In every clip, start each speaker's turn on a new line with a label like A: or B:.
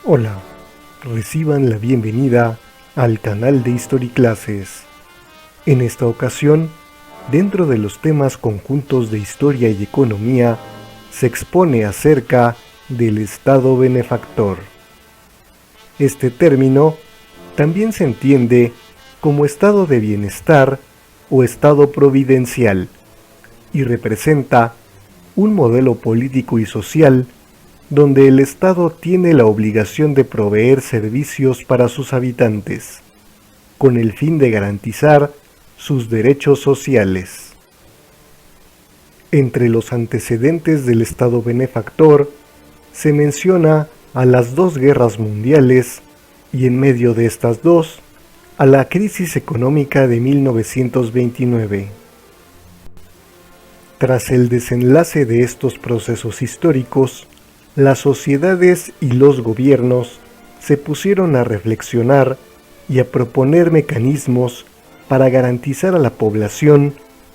A: Hola, reciban la bienvenida al canal de History Classes. En esta ocasión, dentro de los temas conjuntos de historia y economía, se expone acerca del Estado benefactor. Este término también se entiende como estado de bienestar o estado providencial y representa un modelo político y social donde el Estado tiene la obligación de proveer servicios para sus habitantes, con el fin de garantizar sus derechos sociales. Entre los antecedentes del Estado benefactor se menciona a las dos guerras mundiales y en medio de estas dos, a la crisis económica de 1929. Tras el desenlace de estos procesos históricos, las sociedades y los gobiernos se pusieron a reflexionar y a proponer mecanismos para garantizar a la población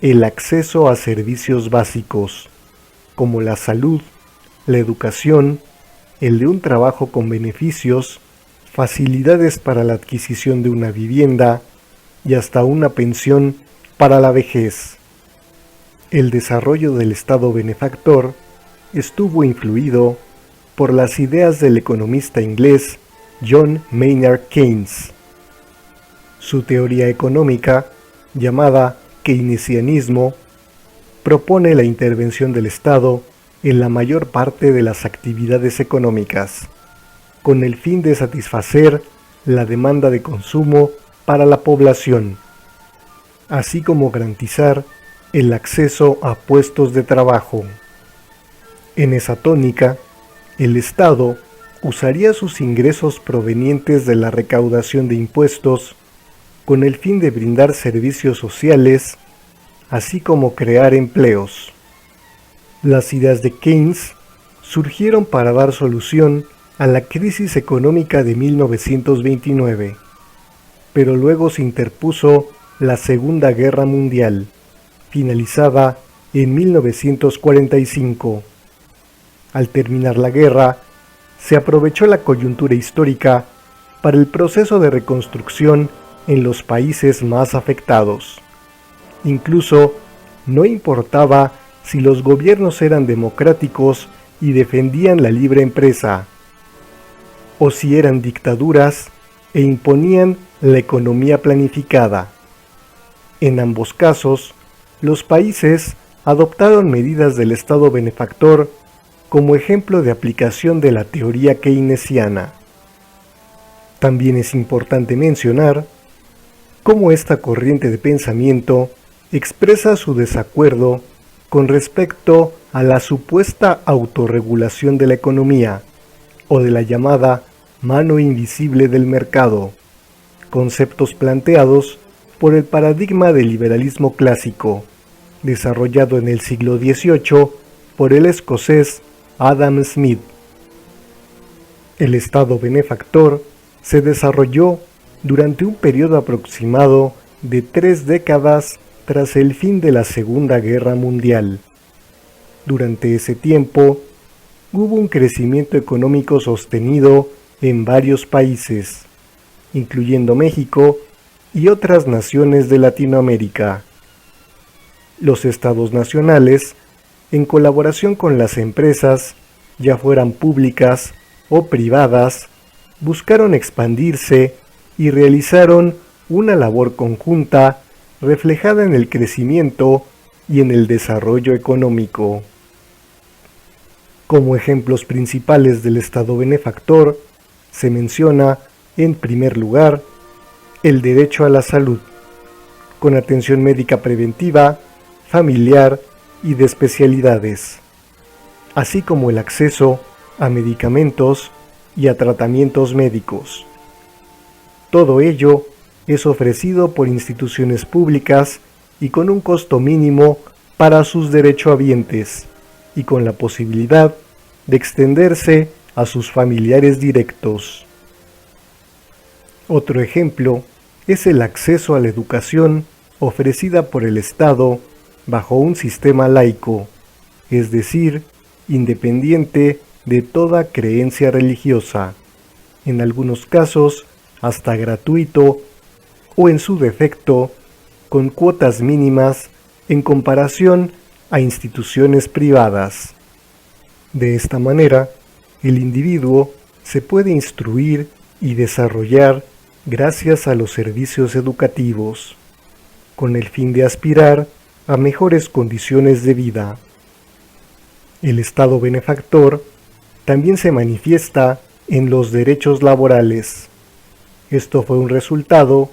A: el acceso a servicios básicos, como la salud, la educación, el de un trabajo con beneficios, facilidades para la adquisición de una vivienda y hasta una pensión para la vejez. El desarrollo del Estado benefactor estuvo influido por las ideas del economista inglés John Maynard Keynes. Su teoría económica, llamada keynesianismo, propone la intervención del Estado en la mayor parte de las actividades económicas, con el fin de satisfacer la demanda de consumo para la población, así como garantizar el acceso a puestos de trabajo. En esa tónica, el Estado usaría sus ingresos provenientes de la recaudación de impuestos con el fin de brindar servicios sociales, así como crear empleos. Las ideas de Keynes surgieron para dar solución a la crisis económica de 1929, pero luego se interpuso la Segunda Guerra Mundial, finalizada en 1945. Al terminar la guerra, se aprovechó la coyuntura histórica para el proceso de reconstrucción en los países más afectados. Incluso no importaba si los gobiernos eran democráticos y defendían la libre empresa, o si eran dictaduras e imponían la economía planificada. En ambos casos, los países adoptaron medidas del Estado benefactor como ejemplo de aplicación de la teoría keynesiana. También es importante mencionar cómo esta corriente de pensamiento expresa su desacuerdo con respecto a la supuesta autorregulación de la economía o de la llamada mano invisible del mercado, conceptos planteados por el paradigma del liberalismo clásico, desarrollado en el siglo XVIII por el escocés Adam Smith. El Estado benefactor se desarrolló durante un periodo aproximado de 3 décadas tras el fin de la Segunda Guerra Mundial. Durante ese tiempo, hubo un crecimiento económico sostenido en varios países, incluyendo México y otras naciones de Latinoamérica. Los estados nacionales, en colaboración con las empresas, ya fueran públicas o privadas, buscaron expandirse y realizaron una labor conjunta reflejada en el crecimiento y en el desarrollo económico. Como ejemplos principales del Estado benefactor, se menciona, en primer lugar, el derecho a la salud, con atención médica preventiva, familiar y de especialidades, así como el acceso a medicamentos y a tratamientos médicos. Todo ello es ofrecido por instituciones públicas y con un costo mínimo para sus derechohabientes y con la posibilidad de extenderse a sus familiares directos. Otro ejemplo es el acceso a la educación ofrecida por el Estado bajo un sistema laico, es decir, independiente de toda creencia religiosa, en algunos casos hasta gratuito o en su defecto con cuotas mínimas en comparación a instituciones privadas. De esta manera, el individuo se puede instruir y desarrollar gracias a los servicios educativos, con el fin de aspirar a mejores condiciones de vida. El Estado benefactor también se manifiesta en los derechos laborales. Esto fue un resultado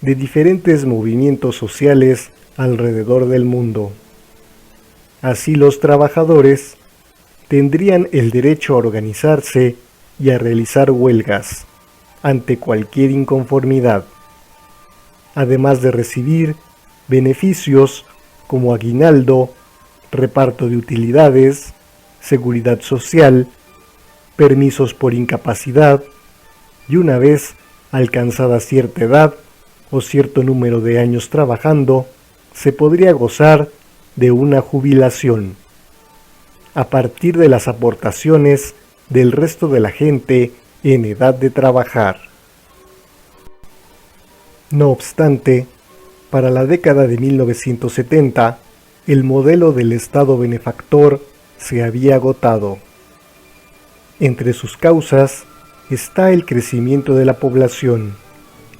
A: de diferentes movimientos sociales alrededor del mundo. Así los trabajadores tendrían el derecho a organizarse y a realizar huelgas ante cualquier inconformidad, además de recibir beneficios como aguinaldo, reparto de utilidades, seguridad social, permisos por incapacidad y una vez alcanzada cierta edad o cierto número de años trabajando, se podría gozar de una jubilación, a partir de las aportaciones del resto de la gente en edad de trabajar. No obstante, para la década de 1970, el modelo del Estado benefactor se había agotado. Entre sus causas está el crecimiento de la población,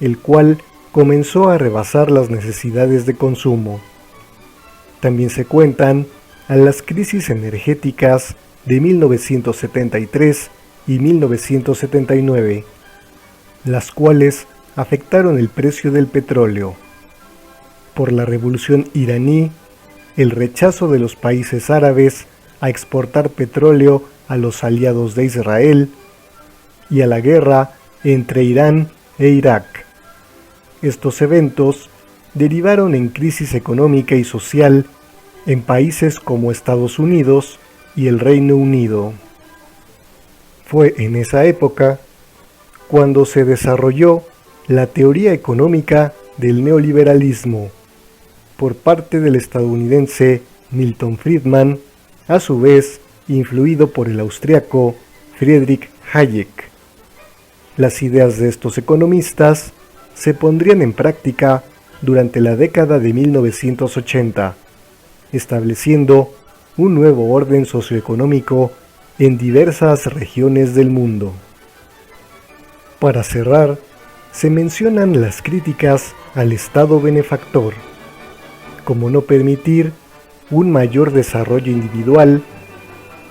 A: el cual comenzó a rebasar las necesidades de consumo. También se cuentan a las crisis energéticas de 1973 y 1979, las cuales afectaron el precio del petróleo. Por la revolución iraní, el rechazo de los países árabes a exportar petróleo a los aliados de Israel y a la guerra entre Irán e Irak. Estos eventos derivaron en crisis económica y social en países como Estados Unidos y el Reino Unido. Fue en esa época cuando se desarrolló la teoría económica del neoliberalismo por parte del estadounidense Milton Friedman, a su vez influido por el austriaco Friedrich Hayek. Las ideas de estos economistas se pondrían en práctica durante la década de 1980, estableciendo un nuevo orden socioeconómico en diversas regiones del mundo. Para cerrar, se mencionan las críticas al Estado benefactor, como no permitir un mayor desarrollo individual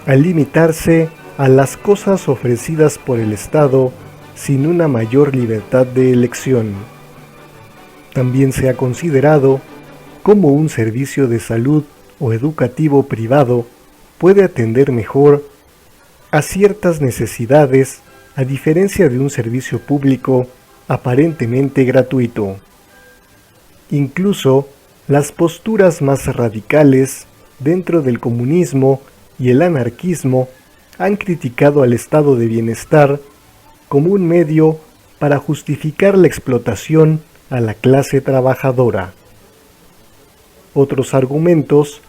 A: al limitarse a las cosas ofrecidas por el Estado sin una mayor libertad de elección. También se ha considerado cómo un servicio de salud o educativo privado puede atender mejor a ciertas necesidades a diferencia de un servicio público aparentemente gratuito. Incluso las posturas más radicales dentro del comunismo y el anarquismo han criticado al estado de bienestar como un medio para justificar la explotación a la clase trabajadora. Otros argumentos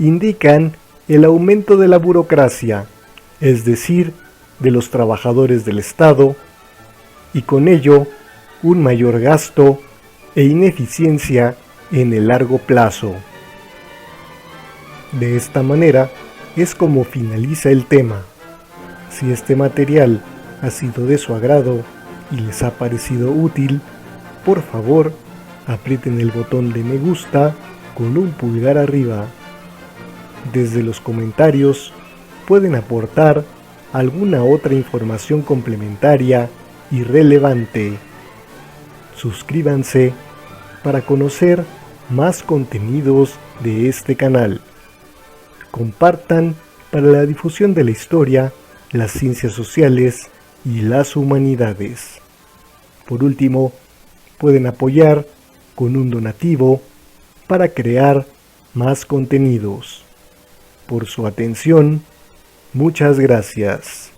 A: indican el aumento de la burocracia, es decir, de los trabajadores del Estado, y con ello un mayor gasto e ineficiencia en el largo plazo. De esta manera es como finaliza el tema. Si este material ha sido de su agrado y les ha parecido útil, por favor, aprieten el botón de me gusta con un pulgar arriba. Desde los comentarios pueden aportar alguna otra información complementaria y relevante. Suscríbanse para conocer más contenidos de este canal. Compartan para la difusión de la historia, las ciencias sociales y las humanidades. Por último, pueden apoyar con un donativo para crear más contenidos. Por su atención, muchas gracias.